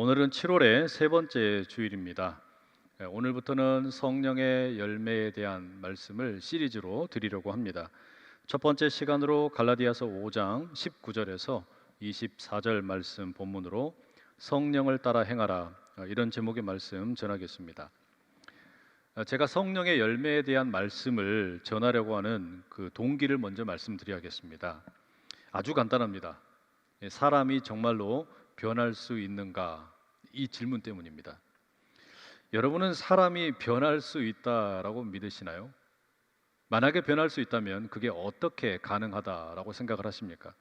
오늘은 7월의 세 번째 주일입니다. 오늘부터는 성령의 열매에 대한 말씀을 시리즈로 드리려고 합니다. 첫 번째 시간으로 갈라디아서 5장 19절에서 24절 말씀 본문으로 성령을 따라 행하라, 이런 제목의 말씀 전하겠습니다. 제가 성령의 열매에 대한 말씀을 전하려고 하는 그 동기를 먼저 말씀드려야겠습니다. 아주 간단합니다. 사람이 정말로 변할 수 있는가? 이 질문 때문입니다. 여러분은 사람이 변할 수 있다라고 믿으시나요? 만약에 변할 수 있다면 그게 어떻게 가능하다라고 생각을 하십니까?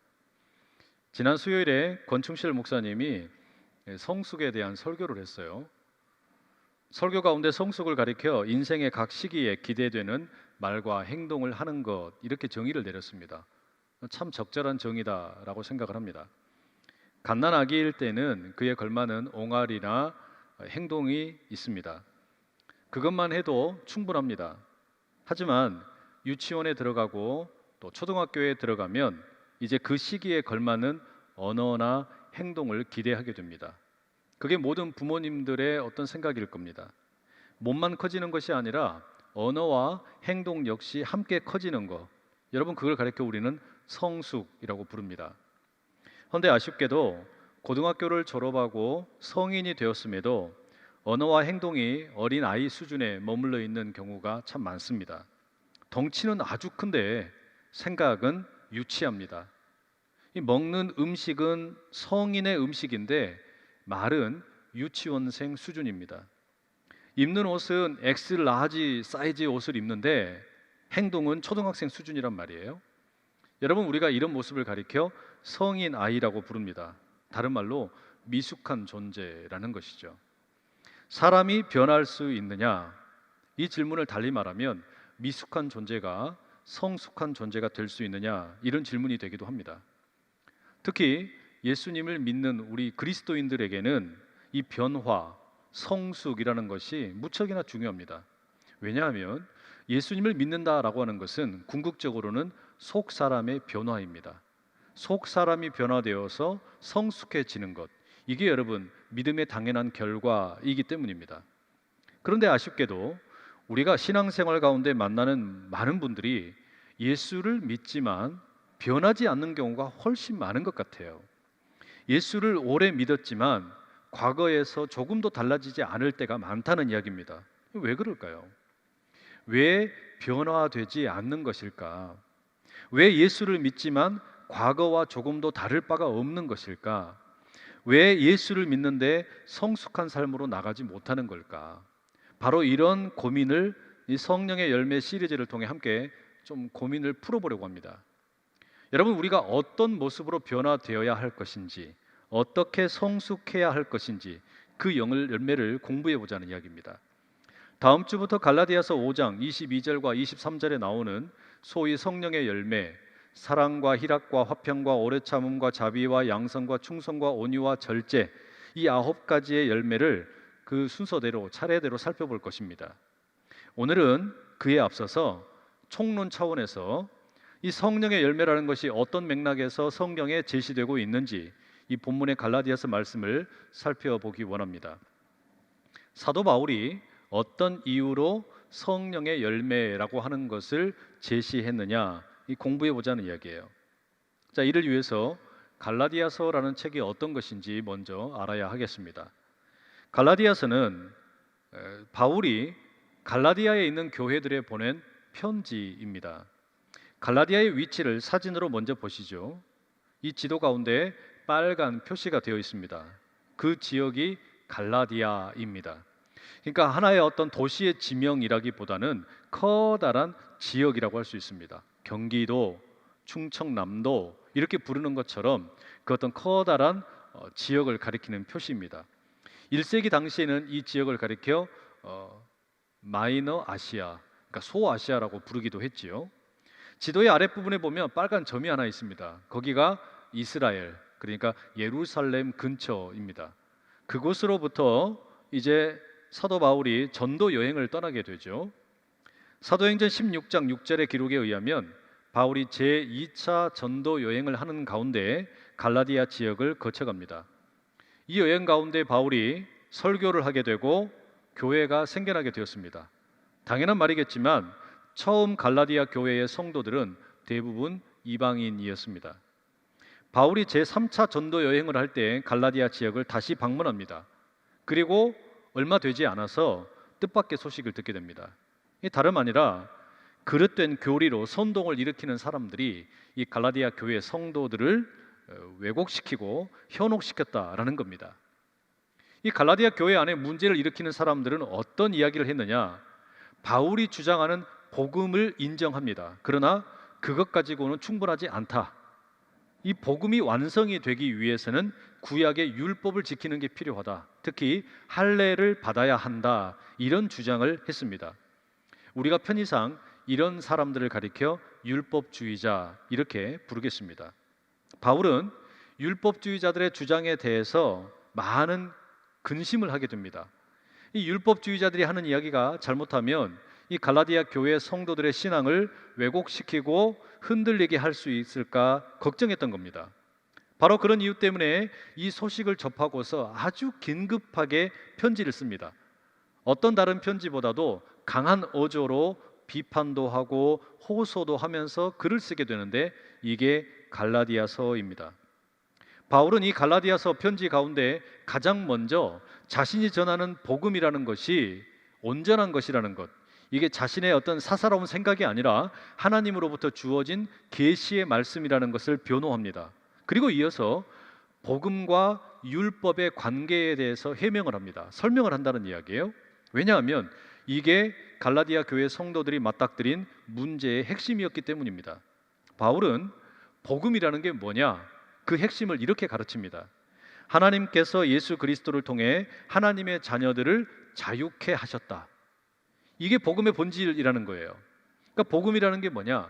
지난 수요일에 권충실 목사님이 성숙에 대한 설교를 했어요. 설교 가운데 성숙을 가리켜 인생의 각 시기에 기대되는 말과 행동을 하는 것, 이렇게 정의를 내렸습니다. 참 적절한 정의다라고 생각을 합니다. 갓난아기일 때는 그에 걸맞는 옹알이나 행동이 있습니다. 그것만 해도 충분합니다. 하지만 유치원에 들어가고 또 초등학교에 들어가면 이제 그 시기에 걸맞는 언어나 행동을 기대하게 됩니다. 그게 모든 부모님들의 어떤 생각일 겁니다. 몸만 커지는 것이 아니라 언어와 행동 역시 함께 커지는 것, 여러분 그걸 가리켜 우리는 성숙이라고 부릅니다. 그런데 아쉽게도 고등학교를 졸업하고 성인이 되었음에도 언어와 행동이 어린 아이 수준에 머물러 있는 경우가 참 많습니다. 덩치는 아주 큰데 생각은 유치합니다. 이 먹는 음식은 성인의 음식인데 말은 유치원생 수준입니다. 입는 옷은 X 라지 사이즈의 옷을 입는데 행동은 초등학생 수준이란 말이에요. 여러분, 우리가 이런 모습을 가리켜 성인 아이라고 부릅니다. 다른 말로 미숙한 존재라는 것이죠. 사람이 변할 수 있느냐? 이 질문을 달리 말하면 미숙한 존재가 성숙한 존재가 될 수 있느냐? 이런 질문이 되기도 합니다. 특히 예수님을 믿는 우리 그리스도인들에게는 이 변화, 성숙이라는 것이 무척이나 중요합니다. 왜냐하면 예수님을 믿는다라고 하는 것은 궁극적으로는 속 사람의 변화입니다. 속 사람이 변화되어서 성숙해지는 것, 이게 여러분 믿음의 당연한 결과이기 때문입니다. 그런데 아쉽게도 우리가 신앙생활 가운데 만나는 많은 분들이 예수를 믿지만 변하지 않는 경우가 훨씬 많은 것 같아요. 예수를 오래 믿었지만 과거에서 조금도 달라지지 않을 때가 많다는 이야기입니다. 왜 그럴까요? 왜 변화되지 않는 것일까? 왜 예수를 믿지만 과거와 조금도 다를 바가 없는 것일까? 왜 예수를 믿는데 성숙한 삶으로 나가지 못하는 걸까? 바로 이런 고민을 이 성령의 열매 시리즈를 통해 함께 좀 고민을 풀어보려고 합니다. 여러분, 우리가 어떤 모습으로 변화되어야 할 것인지, 어떻게 성숙해야 할 것인지 그 열매를 공부해 보자는 이야기입니다. 다음 주부터 갈라디아서 5장 22절과 23절에 나오는 소위 성령의 열매, 사랑과 희락과 화평과 오래 참음과 자비와 양성과 충성과 온유와 절제, 이 9가지의 열매를 그 순서대로 차례대로 살펴볼 것입니다. 오늘은 그에 앞서서 총론 차원에서 이 성령의 열매라는 것이 어떤 맥락에서 성경에 제시되고 있는지 이 본문의 갈라디아서 말씀을 살펴보기 원합니다. 사도 바울이 어떤 이유로 성령의 열매라고 하는 것을 제시했느냐, 이 공부해 보자는 이야기예요. 자, 이를 위해서 갈라디아서라는 책이 어떤 것인지 먼저 알아야 하겠습니다. 갈라디아서는 바울이 갈라디아에 있는 교회들에 보낸 편지입니다. 갈라디아의 위치를 사진으로 먼저 보시죠. 이 지도 가운데 빨간 표시가 되어 있습니다. 그 지역이 갈라디아입니다. 그러니까 하나의 어떤 도시의 지명이라기보다는 커다란 지역이라고 할 수 있습니다. 경기도, 충청남도 이렇게 부르는 것처럼 그 어떤 커다란 지역을 가리키는 표시입니다. 1세기 당시에는 이 지역을 가리켜 마이너 아시아, 그러니까 소아시아라고 부르기도 했지요. 지도의 아랫부분에 보면 빨간 점이 하나 있습니다. 거기가 이스라엘, 그러니까 예루살렘 근처입니다. 그곳으로부터 이제 사도 바울이 전도 여행을 떠나게 되죠. 사도행전 16장 6절의 기록에 의하면 바울이 제2차 전도 여행을 하는 가운데 갈라디아 지역을 거쳐갑니다. 이 여행 가운데 바울이 설교를 하게 되고 교회가 생겨나게 되었습니다. 당연한 말이겠지만 처음 갈라디아 교회의 성도들은 대부분 이방인이었습니다. 바울이 제3차 전도 여행을 할 때 갈라디아 지역을 다시 방문합니다. 그리고 얼마 되지 않아서 뜻밖의 소식을 듣게 됩니다. 이 다름 아니라 그릇된 교리로 선동을 일으키는 사람들이 이 갈라디아 교회 성도들을 왜곡시키고 현혹시켰다라는 겁니다. 이 갈라디아 교회 안에 문제를 일으키는 사람들은 어떤 이야기를 했느냐? 바울이 주장하는 복음을 인정합니다. 그러나 그것 가지고는 충분하지 않다. 이 복음이 완성이 되기 위해서는 구약의 율법을 지키는 게 필요하다. 특히 할례를 받아야 한다. 이런 주장을 했습니다. 우리가 편의상 이런 사람들을 가리켜 율법주의자 이렇게 부르겠습니다. 바울은 율법주의자들의 주장에 대해서 많은 근심을 하게 됩니다. 이 율법주의자들이 하는 이야기가 잘못하면 이 갈라디아 교회 성도들의 신앙을 왜곡시키고 흔들리게 할 수 있을까 걱정했던 겁니다. 바로 그런 이유 때문에 이 소식을 접하고서 아주 긴급하게 편지를 씁니다. 어떤 다른 편지보다도 강한 어조로 비판도 하고 호소도 하면서 글을 쓰게 되는데 이게 갈라디아서입니다. 바울은 이 갈라디아서 편지 가운데 가장 먼저 자신이 전하는 복음이라는 것이 온전한 것이라는 것, 이게 자신의 어떤 사사로운 생각이 아니라 하나님으로부터 주어진 계시의 말씀이라는 것을 변호합니다. 그리고 이어서 복음과 율법의 관계에 대해서 해명을 합니다. 설명을 한다는 이야기예요. 왜냐하면 이게 갈라디아 교회 성도들이 맞닥뜨린 문제의 핵심이었기 때문입니다. 바울은 복음이라는 게 뭐냐? 그 핵심을 이렇게 가르칩니다. 하나님께서 예수 그리스도를 통해 하나님의 자녀들을 자유케 하셨다. 이게 복음의 본질이라는 거예요. 그러니까 복음이라는 게 뭐냐?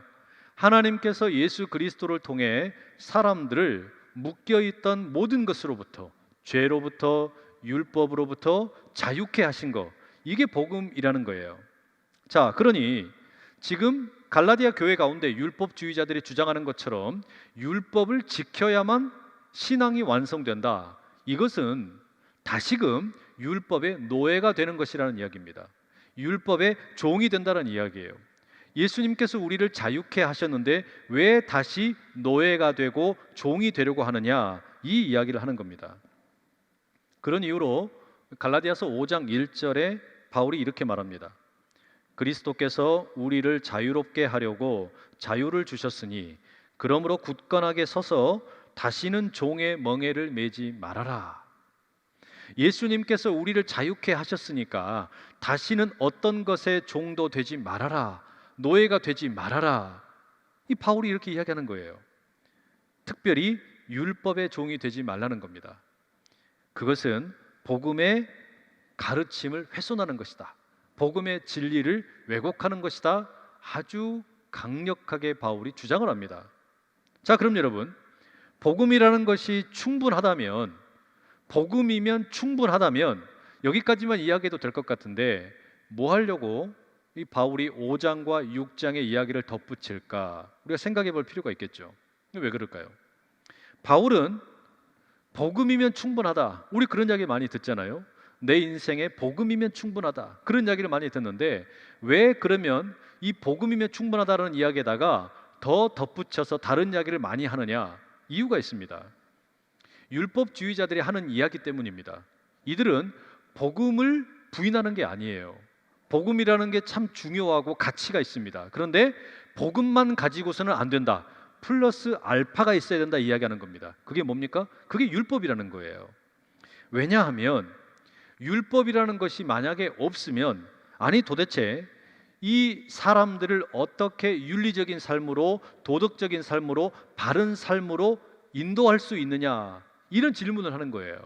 하나님께서 예수 그리스도를 통해 사람들을 묶여있던 모든 것으로부터, 죄로부터, 율법으로부터 자유케 하신 거, 이게 복음이라는 거예요. 자, 그러니 지금 갈라디아 교회 가운데 율법주의자들이 주장하는 것처럼 율법을 지켜야만 신앙이 완성된다. 이것은 다시금 율법의 노예가 되는 것이라는 이야기입니다. 율법의 종이 된다는 이야기예요. 예수님께서 우리를 자유케 하셨는데 왜 다시 노예가 되고 종이 되려고 하느냐? 이 이야기를 하는 겁니다. 그런 이유로 갈라디아서 5장 1절에 바울이 이렇게 말합니다. 그리스도께서 우리를 자유롭게 하려고 자유를 주셨으니 그러므로 굳건하게 서서 다시는 종의 멍에를 매지 말아라. 예수님께서 우리를 자유케 하셨으니까 다시는 어떤 것에 종도 되지 말아라. 노예가 되지 말아라. 이 바울이 이렇게 이야기하는 거예요. 특별히 율법의 종이 되지 말라는 겁니다. 그것은 복음의 가르침을 훼손하는 것이다. 복음의 진리를 왜곡하는 것이다. 아주 강력하게 바울이 주장을 합니다. 자, 그럼 여러분, 복음이라는 것이 충분하다면, 복음이면 충분하다면 여기까지만 이야기해도 될 것 같은데 뭐 하려고 이 바울이 5장과 6장의 이야기를 덧붙일까? 우리가 생각해 볼 필요가 있겠죠. 왜 그럴까요? 바울은 복음이면 충분하다. 우리 그런 이야기 많이 듣잖아요. 내 인생에 복음이면 충분하다. 그런 이야기를 많이 듣는데 왜 그러면 이 복음이면 충분하다는 이야기에다가 더 덧붙여서 다른 이야기를 많이 하느냐? 이유가 있습니다. 율법주의자들이 하는 이야기 때문입니다. 이들은 복음을 부인하는 게 아니에요. 복음이라는 게 참 중요하고 가치가 있습니다. 그런데 복음만 가지고서는 안 된다. 플러스 알파가 있어야 된다 이야기하는 겁니다. 그게 뭡니까? 그게 율법이라는 거예요. 왜냐하면 율법이라는 것이 만약에 없으면 아니 도대체 이 사람들을 어떻게 윤리적인 삶으로 도덕적인 삶으로 바른 삶으로 인도할 수 있느냐 이런 질문을 하는 거예요.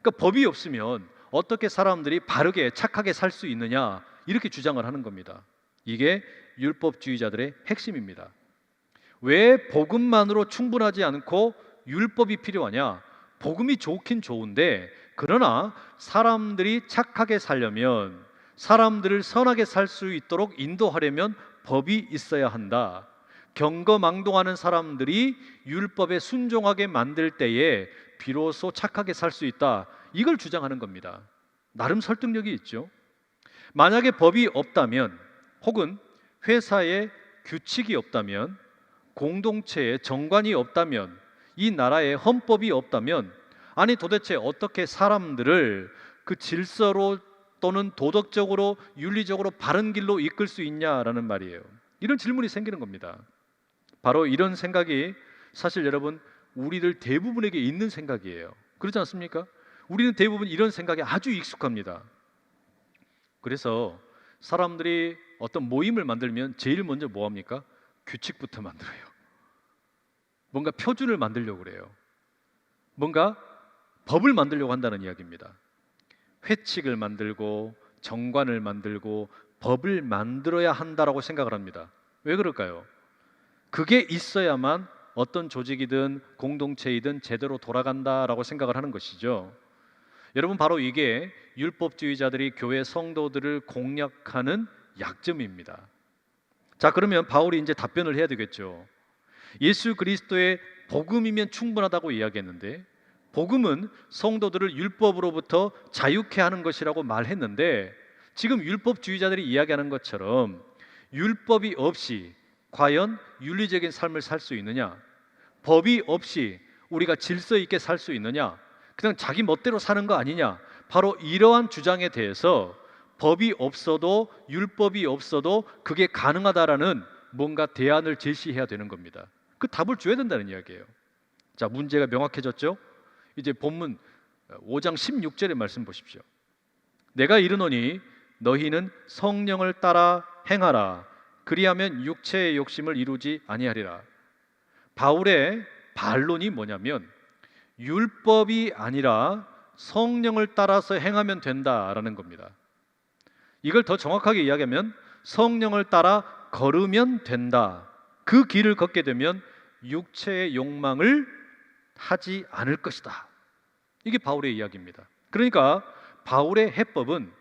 그러니까 법이 없으면 어떻게 사람들이 바르게 착하게 살 수 있느냐 이렇게 주장을 하는 겁니다. 이게 율법주의자들의 핵심입니다. 왜 복음만으로 충분하지 않고 율법이 필요하냐? 복음이 좋긴 좋은데 그러나 사람들이 착하게 살려면 사람들을 선하게 살 수 있도록 인도하려면 법이 있어야 한다. 경거망동하는 사람들이 율법에 순종하게 만들 때에 비로소 착하게 살 수 있다. 이걸 주장하는 겁니다. 나름 설득력이 있죠. 만약에 법이 없다면, 혹은 회사에 규칙이 없다면, 공동체에 정관이 없다면, 이 나라에 헌법이 없다면, 아니 도대체 어떻게 사람들을 그 질서로 또는 도덕적으로 윤리적으로 바른 길로 이끌 수 있냐라는 말이에요. 이런 질문이 생기는 겁니다. 바로 이런 생각이 사실 여러분 우리들 대부분에게 있는 생각이에요. 그렇지 않습니까? 우리는 대부분 이런 생각에 아주 익숙합니다. 그래서 사람들이 어떤 모임을 만들면 제일 먼저 뭐 합니까? 규칙부터 만들어요. 뭔가 표준을 만들려고 그래요. 뭔가 법을 만들려고 한다는 이야기입니다. 회칙을 만들고 정관을 만들고 법을 만들어야 한다라고 생각을 합니다. 왜 그럴까요? 그게 있어야만 어떤 조직이든 공동체이든 제대로 돌아간다라고 생각을 하는 것이죠. 여러분, 바로 이게 율법주의자들이 교회 성도들을 공략하는 약점입니다. 자, 그러면 바울이 이제 답변을 해야 되겠죠. 예수 그리스도의 복음이면 충분하다고 이야기했는데, 복음은 성도들을 율법으로부터 자유케 하는 것이라고 말했는데, 지금 율법주의자들이 이야기하는 것처럼 율법이 없이 과연 윤리적인 삶을 살 수 있느냐? 법이 없이 우리가 질서 있게 살 수 있느냐? 그냥 자기 멋대로 사는 거 아니냐? 바로 이러한 주장에 대해서 법이 없어도, 율법이 없어도 그게 가능하다라는 뭔가 대안을 제시해야 되는 겁니다. 그 답을 줘야 된다는 이야기예요. 자, 문제가 명확해졌죠? 이제 본문 5장 16절의 말씀 보십시오. 내가 이르노니 너희는 성령을 따라 행하라. 그리하면 육체의 욕심을 이루지 아니하리라. 바울의 반론이 뭐냐면 율법이 아니라 성령을 따라서 행하면 된다라는 겁니다. 이걸 더 정확하게 이야기하면 성령을 따라 걸으면 된다. 그 길을 걷게 되면 육체의 욕망을 하지 않을 것이다. 이게 바울의 이야기입니다. 그러니까 바울의 해법은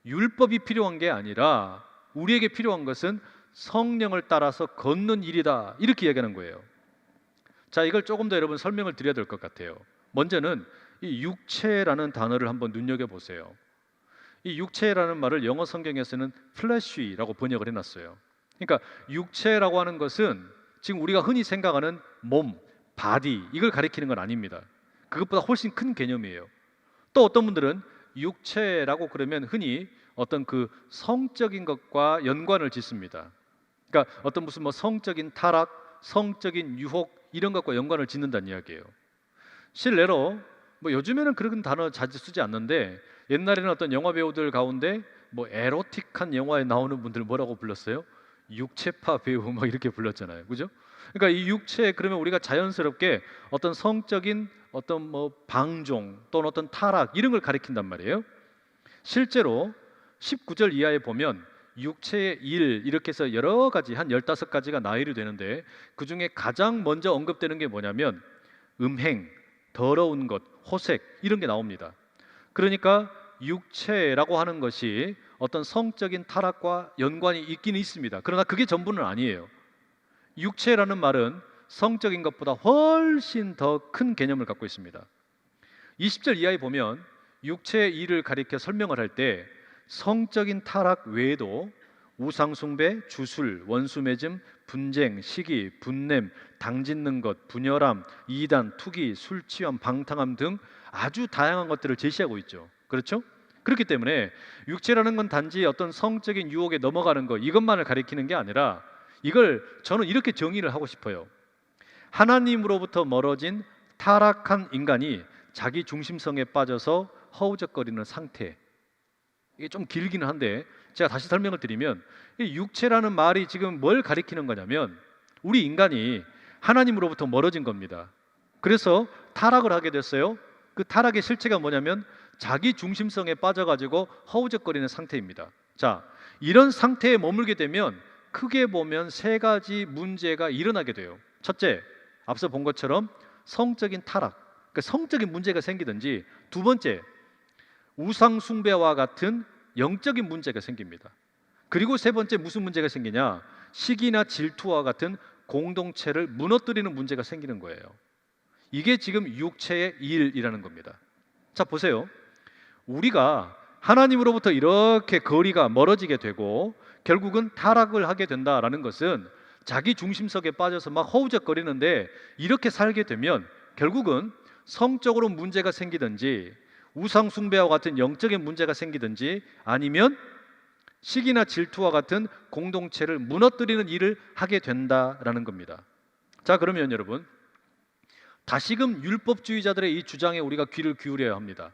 율법이 필요한 게 아니라 우리에게 필요한 것은 성령을 따라서 걷는 일이다. 이렇게 이야기하는 거예요. 자, 이걸 조금 더 여러분 설명을 드려야 될 것 같아요. 먼저는 이 육체라는 단어를 한번 눈여겨보세요. 이 육체라는 말을 영어 성경에서는 flesh라고 번역을 해놨어요. 그러니까 육체라고 하는 것은 지금 우리가 흔히 생각하는 몸, 바디, 이걸 가리키는 건 아닙니다. 그것보다 훨씬 큰 개념이에요. 또 어떤 분들은 육체라고 그러면 흔히 어떤 그 성적인 것과 연관을 짓습니다. 그러니까 어떤 무슨 뭐 성적인 타락, 성적인 유혹 이런 것과 연관을 짓는다는 이야기예요. 실례로 뭐 요즘에는 그런 단어 자주 쓰지 않는데, 옛날에는 어떤 영화 배우들 가운데 뭐 에로틱한 영화에 나오는 분들 뭐라고 불렀어요? 육체파 배우 막 이렇게 불렀잖아요. 그죠? 그러니까 이 육체, 그러면 우리가 자연스럽게 어떤 성적인 어떤 뭐 방종 또는 어떤 타락 이런 걸 가리킨단 말이에요. 실제로 19절 이하에 보면 육체의 일 이렇게 해서 여러 가지 한 15가지가 나열이 되는데, 그 중에 가장 먼저 언급되는 게 뭐냐면 음행, 더러운 것, 호색 이런 게 나옵니다. 그러니까 육체라고 하는 것이 어떤 성적인 타락과 연관이 있긴 있습니다. 그러나 그게 전부는 아니에요. 육체라는 말은 성적인 것보다 훨씬 더 큰 개념을 갖고 있습니다. 20절 이하에 보면 육체의 일을 가리켜 설명을 할 때 성적인 타락 외에도 우상숭배, 주술, 원수매즘, 분쟁, 시기, 분냄, 당짓는 것, 분열함, 이단, 투기, 술취함, 방탕함 등 아주 다양한 것들을 제시하고 있죠. 그렇죠? 그렇기 때문에 육체라는 건 단지 어떤 성적인 유혹에 넘어가는 것, 이것만을 가리키는 게 아니라, 이걸 저는 이렇게 정의를 하고 싶어요. 하나님으로부터 멀어진 타락한 인간이 자기 중심성에 빠져서 허우적거리는 상태. 이게 좀 길기는 한데 제가 다시 설명을 드리면, 이 육체라는 말이 지금 뭘 가리키는 거냐면 우리 인간이 하나님으로부터 멀어진 겁니다. 그래서 타락을 하게 됐어요. 그 타락의 실체가 뭐냐면 자기 중심성에 빠져가지고 허우적거리는 상태입니다. 자, 이런 상태에 머물게 되면 크게 보면 세 가지 문제가 일어나게 돼요. 첫째, 앞서 본 것처럼 성적인 타락, 그러니까 성적인 문제가 생기든지, 두 번째, 우상 숭배와 같은 영적인 문제가 생깁니다. 그리고 세 번째 무슨 문제가 생기냐? 시기나 질투와 같은 공동체를 무너뜨리는 문제가 생기는 거예요. 이게 지금 육체의 일이라는 겁니다. 자, 보세요. 우리가 하나님으로부터 이렇게 거리가 멀어지게 되고 결국은 타락을 하게 된다라는 것은 자기 중심석에 빠져서 막 허우적거리는데, 이렇게 살게 되면 결국은 성적으로 문제가 생기든지 우상 숭배와 같은 영적인 문제가 생기든지 아니면 시기나 질투와 같은 공동체를 무너뜨리는 일을 하게 된다라는 겁니다. 자, 그러면 여러분, 다시금 율법주의자들의 이 주장에 우리가 귀를 기울여야 합니다.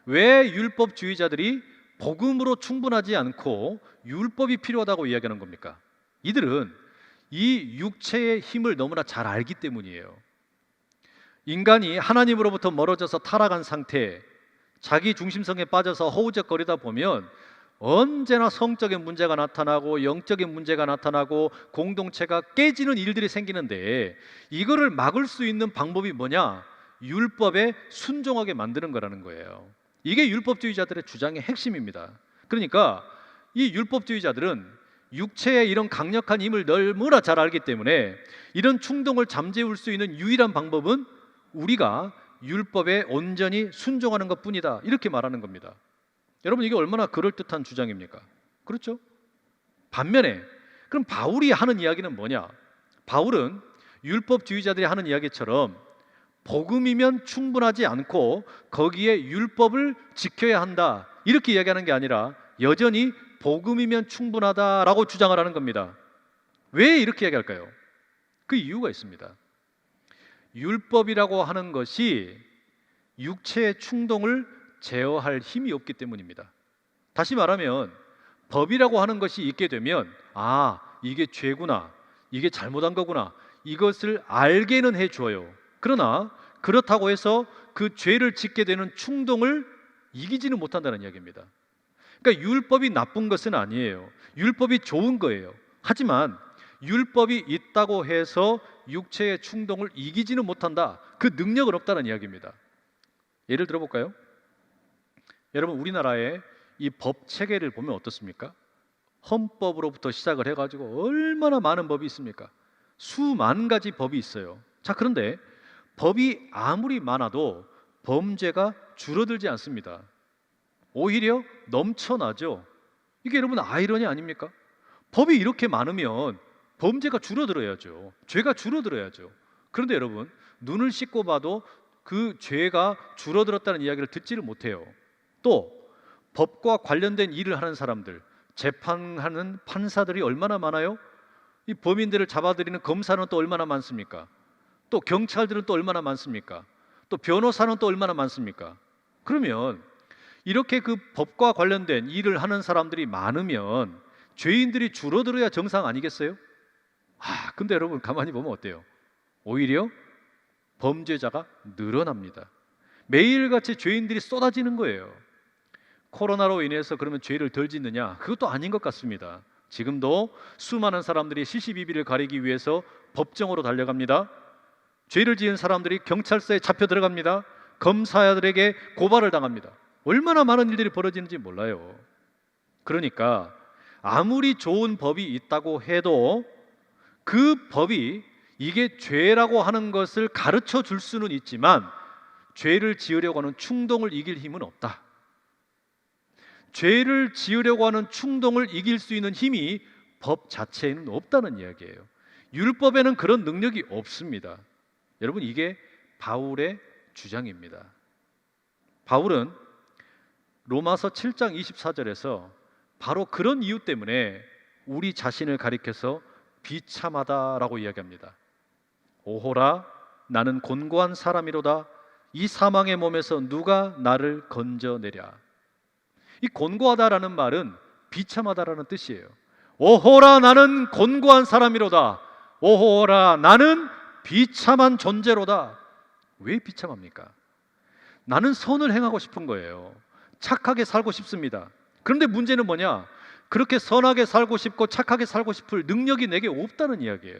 왜 율법주의자들이 복음으로 충분하지 않고 율법이 필요하다고 이야기하는 겁니까? 이들은 이 육체의 힘을 너무나 잘 알기 때문이에요. 인간이 하나님으로부터 멀어져서 타락한 상태, 자기 중심성에 빠져서 허우적거리다 보면 언제나 성적인 문제가 나타나고 영적인 문제가 나타나고 공동체가 깨지는 일들이 생기는데, 이거를 막을 수 있는 방법이 뭐냐? 율법에 순종하게 만드는 거라는 거예요. 이게 율법주의자들의 주장의 핵심입니다. 그러니까 이 율법주의자들은 육체의 이런 강력한 힘을 너무나 잘 알기 때문에 이런 충동을 잠재울 수 있는 유일한 방법은 우리가 율법에 온전히 순종하는 것뿐이다, 이렇게 말하는 겁니다. 여러분, 이게 얼마나 그럴듯한 주장입니까? 그렇죠? 반면에 그럼 바울이 하는 이야기는 뭐냐? 바울은 율법주의자들이 하는 이야기처럼 복음이면 충분하지 않고 거기에 율법을 지켜야 한다, 이렇게 이야기하는 게 아니라 여전히 복음이면 충분하다라고 주장을 하는 겁니다. 왜 이렇게 이야기할까요? 그 이유가 있습니다. 율법이라고 하는 것이 육체의 충동을 제어할 힘이 없기 때문입니다. 다시 말하면 법이라고 하는 것이 있게 되면 이게 죄구나, 이게 잘못한 거구나, 이것을 알게는 해줘요. 그러나 그렇다고 해서 그 죄를 짓게 되는 충동을 이기지는 못한다는 이야기입니다. 그러니까 율법이 나쁜 것은 아니에요. 율법이 좋은 거예요. 하지만 율법이 있다고 해서 육체의 충동을 이기지는 못한다, 그 능력은 없다는 이야기입니다. 예를 들어볼까요? 여러분, 우리나라의 이 법 체계를 보면 어떻습니까? 헌법으로부터 시작을 해가지고 얼마나 많은 법이 있습니까? 수만 가지 법이 있어요. 자, 그런데 법이 아무리 많아도 범죄가 줄어들지 않습니다. 오히려 넘쳐나죠. 이게 여러분 아이러니 아닙니까? 법이 이렇게 많으면 범죄가 줄어들어야죠. 죄가 줄어들어야죠. 그런데 여러분, 눈을 씻고 봐도 그 죄가 줄어들었다는 이야기를 듣지를 못해요. 또 법과 관련된 일을 하는 사람들, 재판하는 판사들이 얼마나 많아요? 이 범인들을 잡아들이는 검사는 또 얼마나 많습니까? 또 경찰들은 또 얼마나 많습니까? 또 변호사는 또 얼마나 많습니까? 그러면 이렇게 그 법과 관련된 일을 하는 사람들이 많으면 죄인들이 줄어들어야 정상 아니겠어요? 근데 여러분, 가만히 보면 어때요? 오히려 범죄자가 늘어납니다. 매일같이 죄인들이 쏟아지는 거예요. 코로나로 인해서 그러면 죄를 덜 짓느냐? 그것도 아닌 것 같습니다. 지금도 수많은 사람들이 시시비비를 가리기 위해서 법정으로 달려갑니다. 죄를 지은 사람들이 경찰서에 잡혀 들어갑니다. 검사들에게 고발을 당합니다. 얼마나 많은 일들이 벌어지는지 몰라요. 그러니까 아무리 좋은 법이 있다고 해도 그 법이 이게 죄라고 하는 것을 가르쳐 줄 수는 있지만 죄를 지으려고 하는 충동을 이길 힘은 없다. 죄를 지으려고 하는 충동을 이길 수 있는 힘이 법 자체에는 없다는 이야기예요. 율법에는 그런 능력이 없습니다. 여러분, 이게 바울의 주장입니다. 바울은 로마서 7장 24절에서 바로 그런 이유 때문에 우리 자신을 가리켜서 비참하다라고 이야기합니다. 오호라, 나는 곤고한 사람이로다. 이 사망의 몸에서 누가 나를 건져내랴. 이 곤고하다라는 말은 비참하다라는 뜻이에요. 오호라, 나는 곤고한 사람이로다. 오호라, 나는 비참한 존재로다. 왜 비참합니까? 나는 선을 행하고 싶은 거예요. 착하게 살고 싶습니다. 그런데 문제는 뭐냐? 그렇게 선하게 살고 싶고 착하게 살고 싶을 능력이 내게 없다는 이야기예요.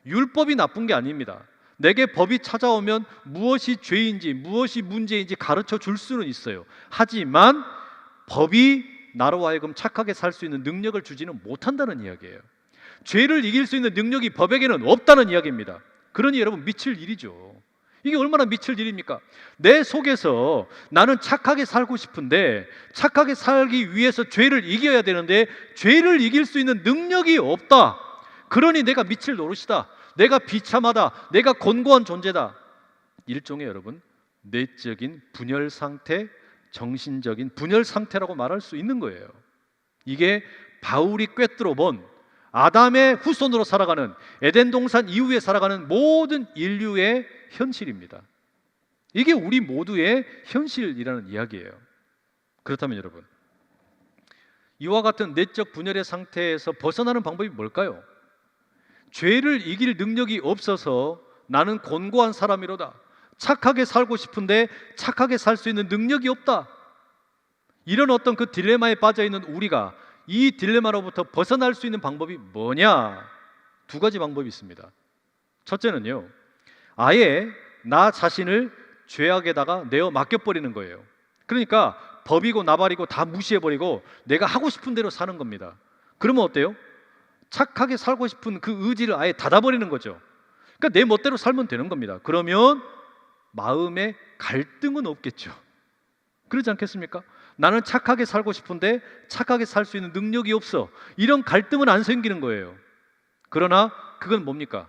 율법이 나쁜 게 아닙니다. 내게 법이 찾아오면 무엇이 죄인지 무엇이 문제인지 가르쳐 줄 수는 있어요. 하지만 법이 나로 하여금 착하게 살 수 있는 능력을 주지는 못한다는 이야기예요. 죄를 이길 수 있는 능력이 법에게는 없다는 이야기입니다. 그러니 여러분, 미칠 일이죠. 이게 얼마나 미칠 일입니까? 내 속에서 나는 착하게 살고 싶은데 착하게 살기 위해서 죄를 이겨야 되는데 죄를 이길 수 있는 능력이 없다. 그러니 내가 미칠 노릇이다. 내가 비참하다. 내가 곤고한 존재다. 일종의 여러분 내적인 분열 상태, 정신적인 분열 상태라고 말할 수 있는 거예요. 이게 바울이 꿰뚫어 본 아담의 후손으로 살아가는 에덴 동산 이후에 살아가는 모든 인류의 현실입니다. 이게 우리 모두의 현실이라는 이야기예요. 그렇다면 여러분, 이와 같은 내적 분열의 상태에서 벗어나는 방법이 뭘까요? 죄를 이길 능력이 없어서 나는 곤고한 사람이로다. 착하게 살고 싶은데 착하게 살 수 있는 능력이 없다. 이런 어떤 그 딜레마에 빠져 있는 우리가 이 딜레마로부터 벗어날 수 있는 방법이 뭐냐? 두 가지 방법이 있습니다. 첫째는요, 아예 나 자신을 죄악에다가 내어 맡겨버리는 거예요. 그러니까 법이고 나발이고 다 무시해버리고 내가 하고 싶은 대로 사는 겁니다. 그러면 어때요? 착하게 살고 싶은 그 의지를 아예 닫아버리는 거죠. 그러니까 내 멋대로 살면 되는 겁니다. 그러면 마음에 갈등은 없겠죠. 그렇지 않겠습니까? 나는 착하게 살고 싶은데 착하게 살 수 있는 능력이 없어. 이런 갈등은 안 생기는 거예요. 그러나 그건 뭡니까?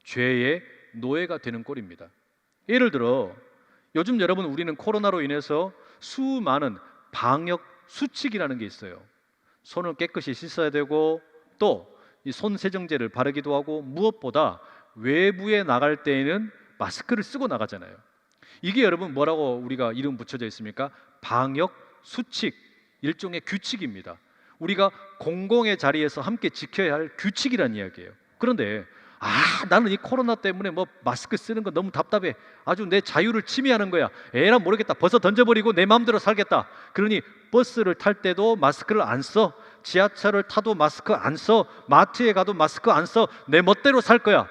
죄의 노예가 되는 꼴입니다. 예를 들어 요즘 여러분 우리는 코로나로 인해서 수많은 방역 수칙이라는 게 있어요. 손을 깨끗이 씻어야 되고 또 이 손 세정제를 바르기도 하고 무엇보다 외부에 나갈 때에는 마스크를 쓰고 나가잖아요. 이게 여러분 뭐라고 우리가 이름 붙여져 있습니까? 방역 수칙, 일종의 규칙입니다. 우리가 공공의 자리에서 함께 지켜야 할 규칙이란 이야기예요. 그런데 나는 이 코로나 때문에 뭐 마스크 쓰는 거 너무 답답해. 아주 내 자유를 침해하는 거야. 에라 모르겠다. 벗어 던져버리고 내 마음대로 살겠다. 그러니 버스를 탈 때도 마스크를 안 써. 지하철을 타도 마스크 안 써. 마트에 가도 마스크 안 써. 내 멋대로 살 거야.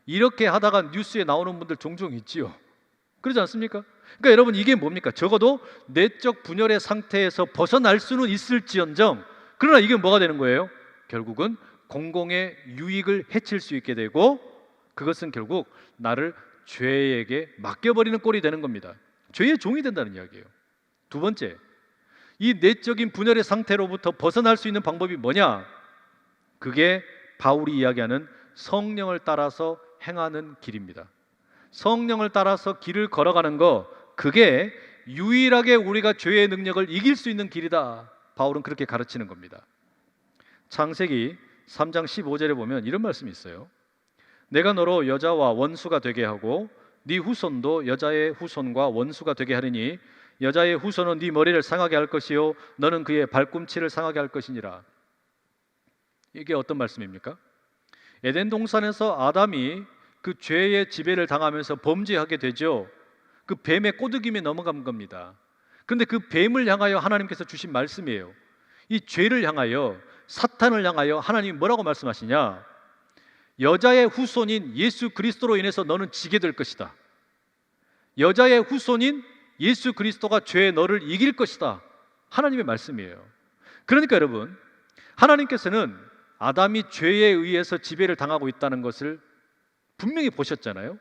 이렇게 하다가 뉴스에 나오는 분들 종종 있지요. 그러지 않습니까? 그러니까 여러분 이게 뭡니까? 적어도 내적 분열의 상태에서 벗어날 수는 있을지언정 그러나 이게 뭐가 되는 거예요? 결국은 공공의 유익을 해칠 수 있게 되고 그것은 결국 나를 죄에게 맡겨버리는 꼴이 되는 겁니다. 죄의 종이 된다는 이야기예요. 두 번째, 이 내적인 분열의 상태로부터 벗어날 수 있는 방법이 뭐냐? 그게 바울이 이야기하는 성령을 따라서 행하는 길입니다. 성령을 따라서 길을 걸어가는 거, 그게 유일하게 우리가 죄의 능력을 이길 수 있는 길이다. 바울은 그렇게 가르치는 겁니다. 창세기 3장 15절에 보면 이런 말씀이 있어요. 내가 너로 여자와 원수가 되게 하고 네 후손도 여자의 후손과 원수가 되게 하리니 여자의 후손은 네 머리를 상하게 할 것이요 너는 그의 발꿈치를 상하게 할 것이니라. 이게 어떤 말씀입니까? 에덴 동산에서 아담이 그 죄의 지배를 당하면서 범죄하게 되죠. 그 뱀의 꼬드김에 넘어간 겁니다. 그런데 그 뱀을 향하여 하나님께서 주신 말씀이에요. 이 죄를 향하여, 사탄을 향하여 하나님이 뭐라고 말씀하시냐? 여자의 후손인 예수 그리스도로 인해서 너는 지게 될 것이다. 여자의 후손인 예수 그리스도가 죄의 너를 이길 것이다. 하나님의 말씀이에요. 그러니까 여러분, 하나님께서는 아담이 죄에 의해서 지배를 당하고 있다는 것을 분명히 보셨잖아요.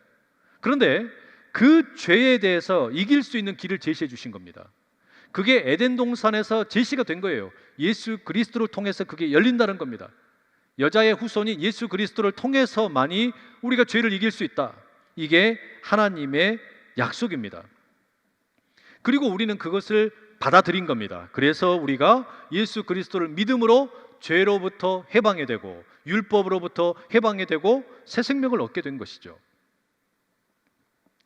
그런데 그 죄에 대해서 이길 수 있는 길을 제시해 주신 겁니다. 그게 에덴 동산에서 제시가 된 거예요. 예수 그리스도를 통해서 그게 열린다는 겁니다. 여자의 후손인 예수 그리스도를 통해서만이 우리가 죄를 이길 수 있다. 이게 하나님의 약속입니다. 그리고 우리는 그것을 받아들인 겁니다. 그래서 우리가 예수 그리스도를 믿음으로 죄로부터 해방이 되고 율법으로부터 해방이 되고 새 생명을 얻게 된 것이죠.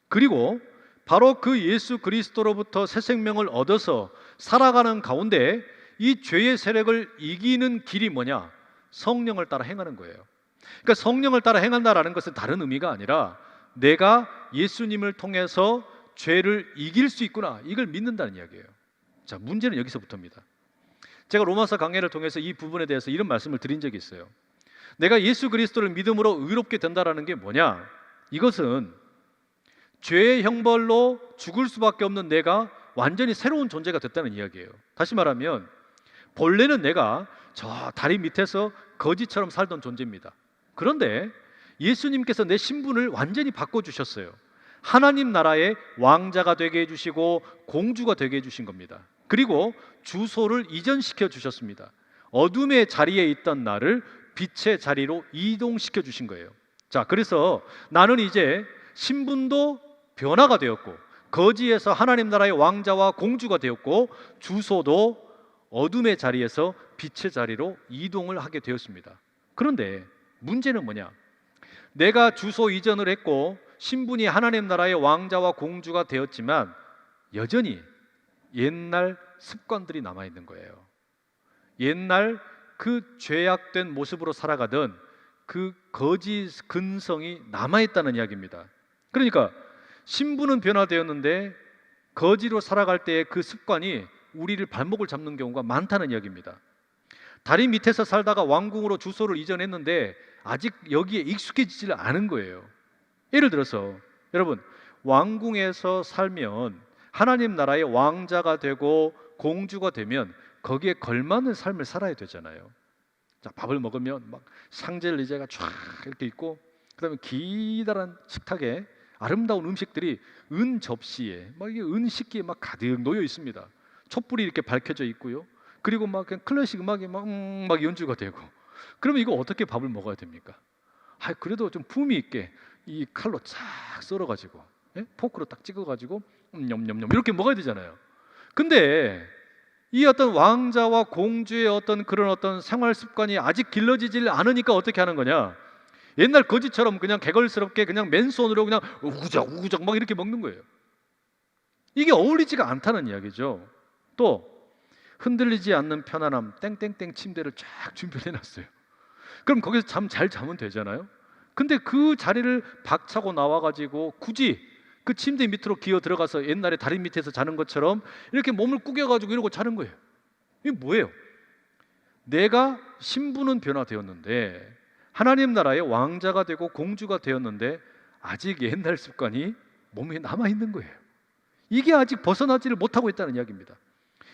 그리고 바로 그 예수 그리스도로부터 새 생명을 얻어서 살아가는 가운데 이 죄의 세력을 이기는 길이 뭐냐? 성령을 따라 행하는 거예요. 그러니까 성령을 따라 행한다라는 것은 다른 의미가 아니라 내가 예수님을 통해서 죄를 이길 수 있구나, 이걸 믿는다는 이야기예요. 자, 문제는 여기서부터입니다. 제가 로마서 강해를 통해서 이 부분에 대해서 이런 말씀을 드린 적이 있어요. 내가 예수 그리스도를 믿음으로 의롭게 된다라는 게 뭐냐? 이것은 죄의 형벌로 죽을 수밖에 없는 내가 완전히 새로운 존재가 됐다는 이야기예요. 다시 말하면 본래는 내가 저 다리 밑에서 거지처럼 살던 존재입니다. 그런데 예수님께서 내 신분을 완전히 바꿔주셨어요. 하나님 나라의 왕자가 되게 해주시고 공주가 되게 해주신 겁니다. 그리고 주소를 이전시켜 주셨습니다. 어둠의 자리에 있던 나를 빛의 자리로 이동시켜 주신 거예요. 자, 그래서 나는 이제 신분도 변화가 되었고, 거지에서 하나님 나라의 왕자와 공주가 되었고, 주소도 어둠의 자리에서 빛의 자리로 이동을 하게 되었습니다. 그런데 문제는 뭐냐? 내가 주소 이전을 했고 신분이 하나님 나라의 왕자와 공주가 되었지만 여전히 옛날 습관들이 남아있는 거예요. 옛날 그 죄악된 모습으로 살아가던 그 거짓 근성이 남아있다는 이야기입니다. 그러니까 신분은 변화되었는데 거지로 살아갈 때의 그 습관이 우리를 발목을 잡는 경우가 많다는 이야기입니다. 다리 밑에서 살다가 왕궁으로 주소를 이전했는데 아직 여기에 익숙해지지 않은 거예요. 예를 들어서 여러분, 왕궁에서 살면 하나님 나라의 왕자가 되고 공주가 되면 거기에 걸맞는 삶을 살아야 되잖아요. 자, 밥을 먹으면 막 샹젤리제가 쫙 이렇게 있고, 그다음에 기다란 식탁에 아름다운 음식들이 은 접시에 막 이게 은 식기에 막 가득 놓여 있습니다. 촛불이 이렇게 밝혀져 있고요. 그리고 막 그냥 클래식 음악이 막 연주가 되고. 그러면 이거 어떻게 밥을 먹어야 됩니까? 그래도 좀 품위 있게 이 칼로 쫙 썰어가지고, 포크로 딱 찍어가지고 냠냠냠 이렇게 먹어야 되잖아요. 근데 이 어떤 왕자와 공주의 어떤 그런 어떤 생활 습관이 아직 길러지질 않으니까 어떻게 하는 거냐? 옛날 거지처럼 그냥 개걸스럽게 그냥 맨손으로 그냥 우구적 막 이렇게 먹는 거예요. 이게 어울리지가 않다는 이야기죠. 또 흔들리지 않는 편안함, 땡땡땡 침대를 쫙 준비해 놨어요. 그럼 거기서 잠 잘 자면 되잖아요. 근데 그 자리를 박차고 나와가지고 굳이 그 침대 밑으로 기어 들어가서 옛날에 다리 밑에서 자는 것처럼 이렇게 몸을 구겨가지고 이러고 자는 거예요. 이게 뭐예요? 내가 신분은 변화되었는데 하나님 나라의 왕자가 되고 공주가 되었는데 아직 옛날 습관이 몸에 남아있는 거예요. 이게 아직 벗어나지를 못하고 있다는 이야기입니다.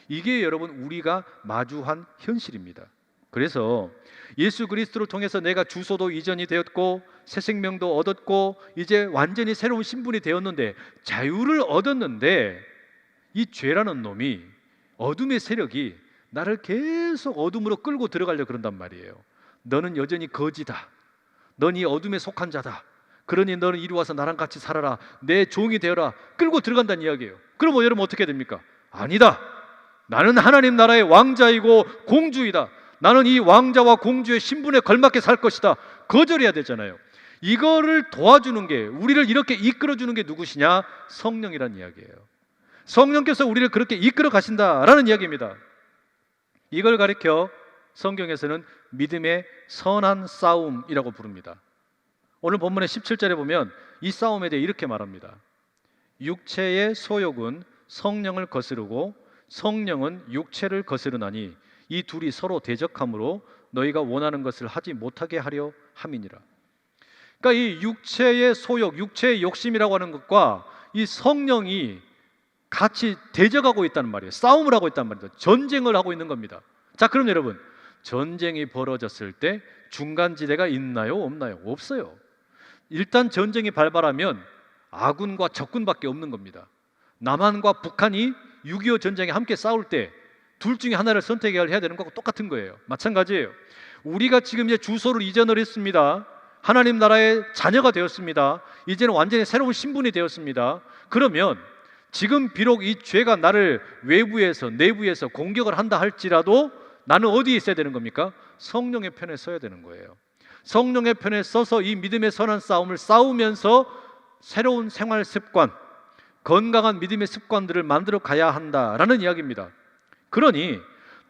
이게 여러분 우리가 마주한 현실입니다. 그래서 예수 그리스도를 통해서 내가 주소도 이전이 되었고 새 생명도 얻었고 이제 완전히 새로운 신분이 되었는데 자유를 얻었는데 이 죄라는 놈이, 어둠의 세력이 나를 계속 어둠으로 끌고 들어가려고 그런단 말이에요. 너는 여전히 거지다. 넌 이 어둠에 속한 자다. 그러니 너는 이리 와서 나랑 같이 살아라. 내 종이 되어라. 끌고 들어간다는 이야기예요. 그럼 여러분 어떻게 됩니까? 아니다. 나는 하나님 나라의 왕자이고 공주이다. 나는 이 왕자와 공주의 신분에 걸맞게 살 것이다. 거절해야 되잖아요. 이거를 도와주는 게, 우리를 이렇게 이끌어주는 게 누구시냐? 성령이란 이야기예요. 성령께서 우리를 그렇게 이끌어 가신다라는 이야기입니다. 이걸 가리켜 성경에서는 믿음의 선한 싸움이라고 부릅니다. 오늘 본문의 17절에 보면 이 싸움에 대해 이렇게 말합니다. 육체의 소욕은 성령을 거스르고 성령은 육체를 거스르나니 이 둘이 서로 대적함으로 너희가 원하는 것을 하지 못하게 하려 함이니라. 그러니까 이 육체의 소욕, 육체의 욕심이라고 하는 것과 이 성령이 같이 대적하고 있다는 말이에요. 싸움을 하고 있다는 말이에요. 전쟁을 하고 있는 겁니다. 자, 그럼 여러분, 전쟁이 벌어졌을 때 중간지대가 있나요? 없나요? 없어요. 일단 전쟁이 발발하면 아군과 적군밖에 없는 겁니다. 남한과 북한이 6.25 전쟁에 함께 싸울 때 둘 중에 하나를 선택해야 되는 거하고 똑같은 거예요. 마찬가지예요. 우리가 지금 이제 주소를 이전을 했습니다. 하나님 나라의 자녀가 되었습니다. 이제는 완전히 새로운 신분이 되었습니다. 그러면 지금 비록 이 죄가 나를 외부에서 내부에서 공격을 한다 할지라도 나는 어디에 있어야 되는 겁니까? 성령의 편에 서야 되는 거예요. 성령의 편에 서서 이 믿음의 선한 싸움을 싸우면서 새로운 생활 습관, 건강한 믿음의 습관들을 만들어 가야 한다라는 이야기입니다. 그러니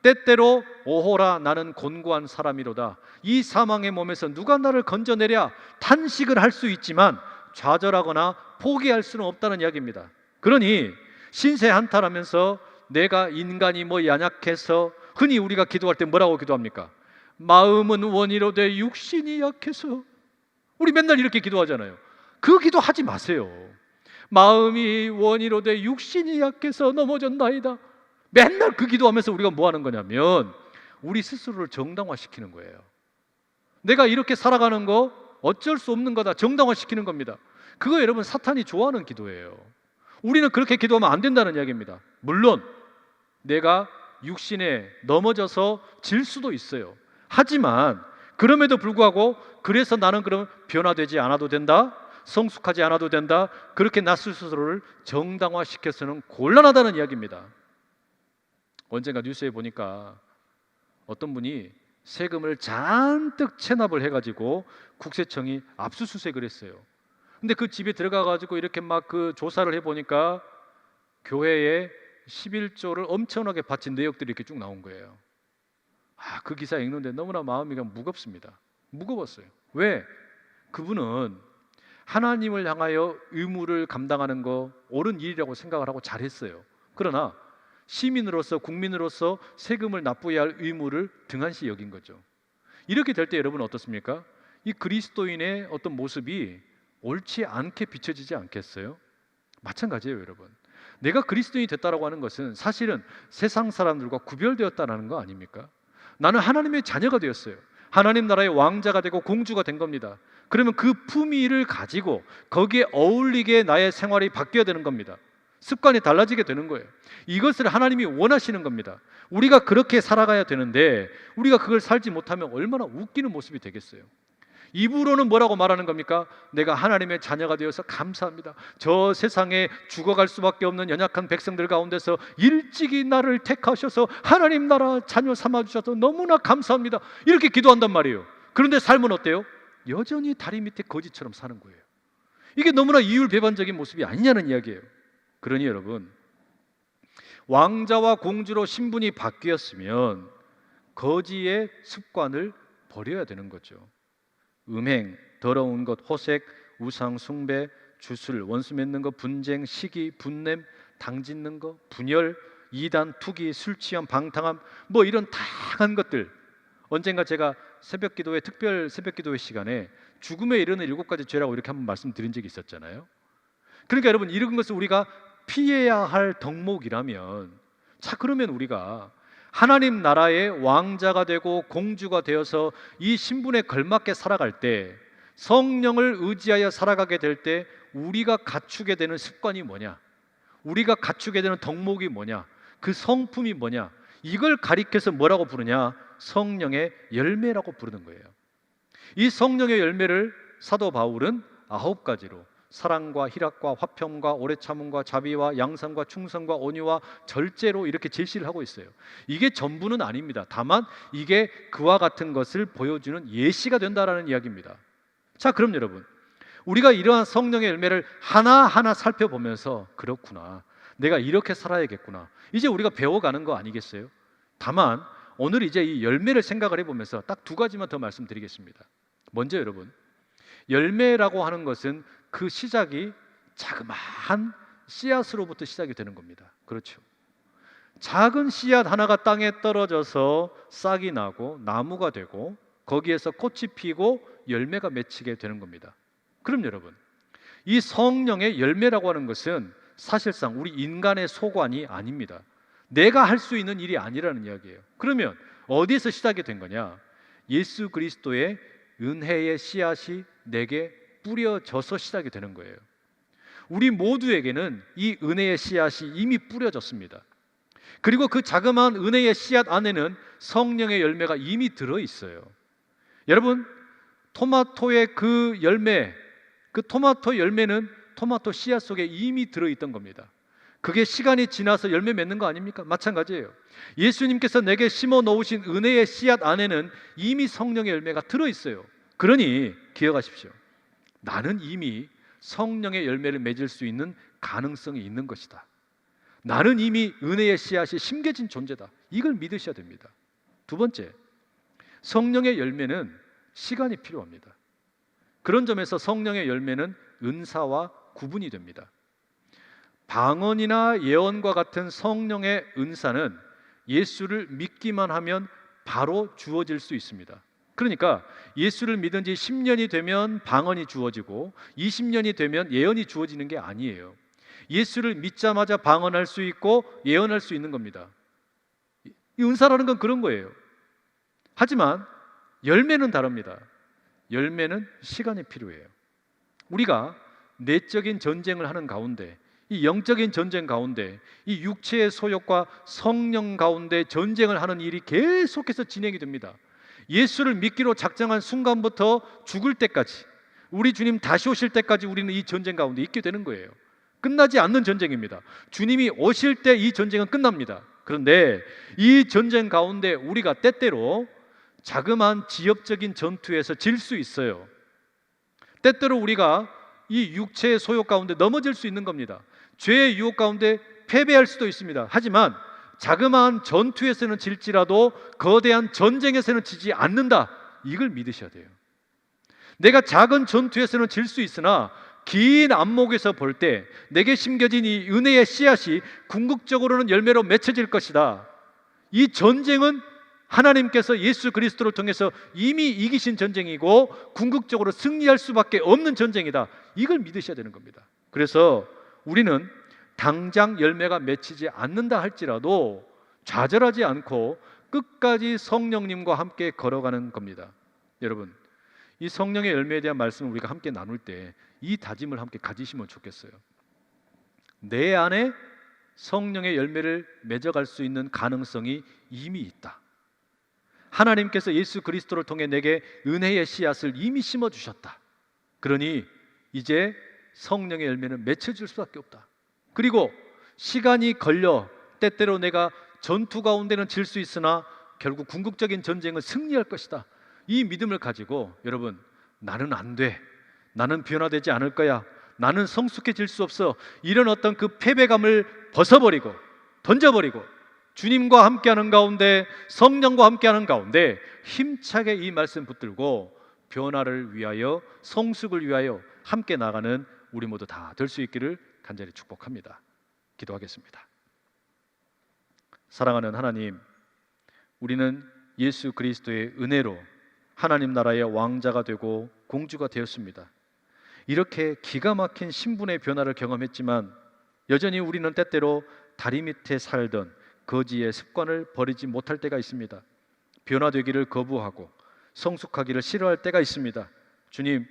때때로 오호라 나는 곤고한 사람이로다. 이 사망의 몸에서 누가 나를 건져내랴 탄식을 할 수 있지만 좌절하거나 포기할 수는 없다는 이야기입니다. 그러니 신세한탄하면서 내가 인간이 뭐 연약해서, 흔히 우리가 기도할 때 뭐라고 기도합니까? 마음은 원이로되 육신이 약해서. 우리 맨날 이렇게 기도하잖아요. 그 기도하지 마세요. 마음이 원이로되 육신이 약해서 넘어졌나이다. 맨날 그 기도하면서 우리가 뭐 하는 거냐면 우리 스스로를 정당화시키는 거예요. 내가 이렇게 살아가는 거 어쩔 수 없는 거다, 정당화시키는 겁니다. 그거 여러분 사탄이 좋아하는 기도예요. 우리는 그렇게 기도하면 안 된다는 이야기입니다. 물론 내가 육신에 넘어져서 질 수도 있어요. 하지만 그럼에도 불구하고 그래서 나는 그럼 변화되지 않아도 된다, 성숙하지 않아도 된다, 그렇게 나 스스로를 정당화시켜서는 곤란하다는 이야기입니다. 언젠가 뉴스에 보니까 어떤 분이 세금을 잔뜩 체납을 해가지고 국세청이 압수수색을 했어요. 근데 그 집에 들어가가지고 이렇게 막 그 조사를 해보니까 교회에 11조를 엄청나게 바친 내역들이 이렇게 쭉 나온 거예요. 그 기사 읽는데 너무나 마음이 무겁습니다. 무거웠어요. 왜? 그분은 하나님을 향하여 의무를 감당하는 거 옳은 일이라고 생각을 하고 잘했어요. 그러나 시민으로서, 국민으로서 세금을 납부해야 할 의무를 등한시 여긴 거죠. 이렇게 될 때 여러분 어떻습니까? 이 그리스도인의 어떤 모습이 옳지 않게 비춰지지 않겠어요? 마찬가지예요, 여러분. 내가 그리스도인이 됐다라고 하는 것은 사실은 세상 사람들과 구별되었다는 거 아닙니까? 나는 하나님의 자녀가 되었어요. 하나님 나라의 왕자가 되고 공주가 된 겁니다. 그러면 그 품위를 가지고 거기에 어울리게 나의 생활이 바뀌어야 되는 겁니다. 습관이 달라지게 되는 거예요. 이것을 하나님이 원하시는 겁니다. 우리가 그렇게 살아가야 되는데 우리가 그걸 살지 못하면 얼마나 웃기는 모습이 되겠어요. 입으로는 뭐라고 말하는 겁니까? 내가 하나님의 자녀가 되어서 감사합니다. 저 세상에 죽어갈 수밖에 없는 연약한 백성들 가운데서 일찍이 나를 택하셔서 하나님 나라 자녀 삼아주셔서 너무나 감사합니다. 이렇게 기도한단 말이에요. 그런데 삶은 어때요? 여전히 다리 밑에 거지처럼 사는 거예요. 이게 너무나 이율배반적인 모습이 아니냐는 이야기예요. 그러니 여러분, 왕자와 공주로 신분이 바뀌었으면 거지의 습관을 버려야 되는 거죠. 음행, 더러운 것, 호색, 우상 숭배, 주술, 원수 맺는 것, 분쟁, 시기, 분냄, 당짓는 것, 분열, 이단, 투기, 술 취함, 방탕함, 뭐 이런 다양한 것들. 언젠가 제가 새벽기도회, 특별 새벽기도회 시간에 죽음에 이르는 7가지 죄라고 이렇게 한번 말씀드린 적이 있었잖아요. 그러니까 여러분, 이런 것을 우리가 피해야 할 덕목이라면, 자 그러면 우리가 하나님 나라의 왕자가 되고 공주가 되어서 이 신분에 걸맞게 살아갈 때, 성령을 의지하여 살아가게 될 때 우리가 갖추게 되는 습관이 뭐냐, 우리가 갖추게 되는 덕목이 뭐냐, 그 성품이 뭐냐, 이걸 가리켜서 뭐라고 부르냐? 성령의 열매라고 부르는 거예요. 이 성령의 열매를 사도 바울은 9가지로 사랑과 희락과 화평과 오래 참음과 자비와 양선과 충성과 온유와 절제로 이렇게 제시를 하고 있어요. 이게 전부는 아닙니다. 다만 이게 그와 같은 것을 보여주는 예시가 된다라는 이야기입니다. 자, 그럼 여러분, 우리가 이러한 성령의 열매를 하나하나 살펴보면서 그렇구나, 내가 이렇게 살아야겠구나, 이제 우리가 배워가는 거 아니겠어요? 다만 오늘 이제 이 열매를 생각을 해보면서 딱 2가지만 더 말씀드리겠습니다. 먼저 여러분, 열매라고 하는 것은 그 시작이 자그마한 씨앗으로부터 시작이 되는 겁니다. 그렇죠? 작은 씨앗 하나가 땅에 떨어져서 싹이 나고 나무가 되고 거기에서 꽃이 피고 열매가 맺히게 되는 겁니다. 그럼 여러분, 이 성령의 열매라고 하는 것은 사실상 우리 인간의 소관이 아닙니다. 내가 할 수 있는 일이 아니라는 이야기예요. 그러면 어디에서 시작이 된 거냐? 예수 그리스도의 은혜의 씨앗이 내게 뿌려져서 시작이 되는 거예요. 우리 모두에게는 이 은혜의 씨앗이 이미 뿌려졌습니다. 그리고 그 자그마한 은혜의 씨앗 안에는 성령의 열매가 이미 들어있어요. 여러분, 토마토의 그 열매, 그 토마토 열매는 토마토 씨앗 속에 이미 들어있던 겁니다. 그게 시간이 지나서 열매 맺는 거 아닙니까? 마찬가지예요. 예수님께서 내게 심어 놓으신 은혜의 씨앗 안에는 이미 성령의 열매가 들어있어요. 그러니 기억하십시오. 나는 이미 성령의 열매를 맺을 수 있는 가능성이 있는 것이다. 나는 이미 은혜의 씨앗이 심겨진 존재다. 이걸 믿으셔야 됩니다. 2번째, 성령의 열매는 시간이 필요합니다. 그런 점에서 성령의 열매는 은사와 구분이 됩니다. 방언이나 예언과 같은 성령의 은사는 예수를 믿기만 하면 바로 주어질 수 있습니다. 그러니까 예수를 믿은 지 10년이 되면 방언이 주어지고 20년이 되면 예언이 주어지는 게 아니에요. 예수를 믿자마자 방언할 수 있고 예언할 수 있는 겁니다. 이 은사라는 건 그런 거예요. 하지만 열매는 다릅니다. 열매는 시간이 필요해요. 우리가 내적인 전쟁을 하는 가운데, 이 영적인 전쟁 가운데, 이 육체의 소욕과 성령 가운데 전쟁을 하는 일이 계속해서 진행이 됩니다. 예수를 믿기로 작정한 순간부터 죽을 때까지, 우리 주님 다시 오실 때까지 우리는 이 전쟁 가운데 있게 되는 거예요. 끝나지 않는 전쟁입니다. 주님이 오실 때 이 전쟁은 끝납니다. 그런데 이 전쟁 가운데 우리가 때때로 자그마한 지역적인 전투에서 질 수 있어요. 때때로 우리가 이 육체의 소욕 가운데 넘어질 수 있는 겁니다. 죄의 유혹 가운데 패배할 수도 있습니다. 하지만 자그마한 전투에서는 질지라도 거대한 전쟁에서는 지지 않는다. 이걸 믿으셔야 돼요. 내가 작은 전투에서는 질 수 있으나 긴 안목에서 볼 때 내게 심겨진 이 은혜의 씨앗이 궁극적으로는 열매로 맺혀질 것이다. 이 전쟁은 하나님께서 예수 그리스도를 통해서 이미 이기신 전쟁이고 궁극적으로 승리할 수밖에 없는 전쟁이다. 이걸 믿으셔야 되는 겁니다. 그래서 우리는 당장 열매가 맺히지 않는다 할지라도 좌절하지 않고 끝까지 성령님과 함께 걸어가는 겁니다. 여러분, 이 성령의 열매에 대한 말씀을 우리가 함께 나눌 때 이 다짐을 함께 가지시면 좋겠어요. 내 안에 성령의 열매를 맺어갈 수 있는 가능성이 이미 있다. 하나님께서 예수 그리스도를 통해 내게 은혜의 씨앗을 이미 심어주셨다. 그러니 이제 성령의 열매는 맺혀질 수밖에 없다. 그리고 시간이 걸려 때때로 내가 전투 가운데는 질 수 있으나 결국 궁극적인 전쟁은 승리할 것이다. 이 믿음을 가지고 여러분, 나는 안 돼, 나는 변화되지 않을 거야, 나는 성숙해질 수 없어, 이런 어떤 그 패배감을 벗어버리고 던져버리고 주님과 함께하는 가운데, 성령과 함께하는 가운데 힘차게 이 말씀 붙들고 변화를 위하여, 성숙을 위하여 함께 나가는 우리 모두 다 될 수 있기를 간절히 축복합니다. 기도하겠습니다. 사랑하는 하나님, 우리는 예수 그리스도의 은혜로 하나님 나라의 왕자가 되고 공주가 되었습니다. 이렇게 기가 막힌 신분의 변화를 경험했지만 여전히 우리는 때때로 다리 밑에 살던 거지의 습관을 버리지 못할 때가 있습니다. 변화되기를 거부하고 성숙하기를 싫어할 때가 있습니다. 주님,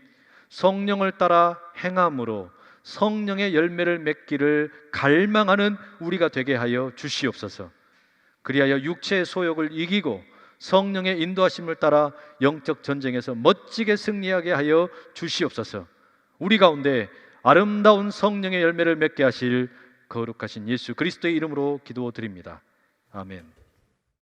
성령을 따라 행함으로 성령의 열매를 맺기를 갈망하는 우리가 되게 하여 주시옵소서. 그리하여 육체의 소욕을 이기고 성령의 인도하심을 따라 영적 전쟁에서 멋지게 승리하게 하여 주시옵소서. 우리 가운데 아름다운 성령의 열매를 맺게 하실 거룩하신 예수 그리스도의 이름으로 기도드립니다. 아멘.